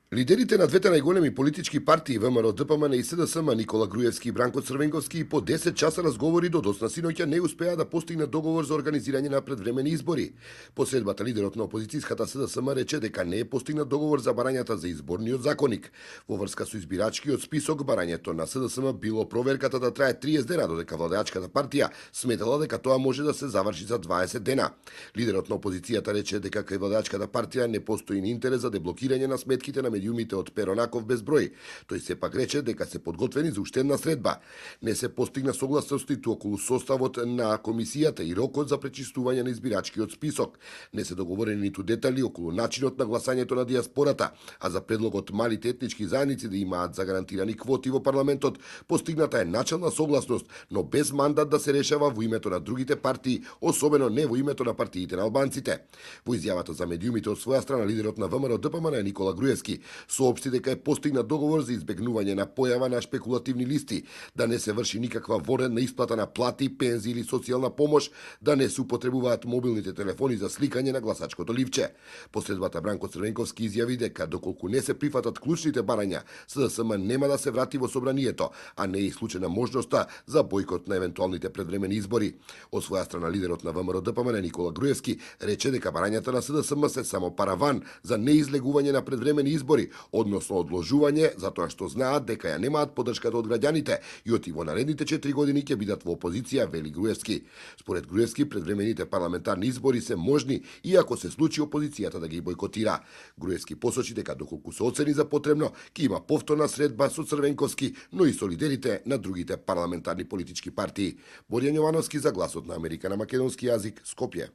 Лидерите на двете најголеми политички партии ВМРО, ДПМН и СДСМ Никола Груевски и Бранко Црвенковски по 10 часа разговори до досна синоќа не успеа да постигнат договор за организирање на предвремени избори. По средбата лидерот на опозицијската СДСМ рече дека не е постигнат договор за барањата за изборниот законик. Во врска со избирачкиот список, барањето на СДСМ било проверката да трае 30 дена, додека владеачката партија сметала дека тоа може да се заврши за 20 дена. Лидерот на опозицијата рече дека кај владеачката партија не постои ни интерес за деблокирање на сметките на медиумите од Перонаков безброј. Тој сепак рече дека се подготвени за уште една средба. Не се постигна согласност ниту околу составот на комисијата и рокот за пречистување на избирачкиот список. Не се договорени ниту детали околу начинот на гласањето на диаспората, а за предлогот малите етнички заедници да имаат загарантирани квоти во парламентот, постигната е начална согласност, но без мандат да се решава во името на другите партии, особено не во името на партиите на албанците. Во изјавата за медиумите од своја страна, лидерот на ВМРО ДПМН Никола Груевски соопшти дека е постигнат договор за избегнување на појава на шпекулативни листи, да не се врши никаква воредна исплата на плати, пензии или социјална помош, да не се употребуваат мобилните телефони за сликање на гласачкото ливче. Последбата Бранко Црвенковски изјави дека доколку не се прифатат клучните барања, СДСМ нема да се врати во собранието, а не е исклучена можноста за бојкот на евентуалните предвремени избори. Од своја страна лидерот на ВМРО ДПМН Никола Груевски рече дека барањата на СДСМ се само параван за неизлегување на предвремени избори, односно одложување, затоа што знаат дека ја немаат поддршката од граѓаните и оти во наредните 4 години ќе бидат во опозиција, вели Груевски. Според Груевски, предвремените парламентарни избори се можни иако се случи опозицијата да ги бојкотира. Груевски посочи дека доколку се оцени за потребно, ќе има повторна средба со Црвенковски, но и со лидерите на другите парламентарни политички партии. Боријан Јовановски за Гласот на Америка на македонски јазик, Скопје.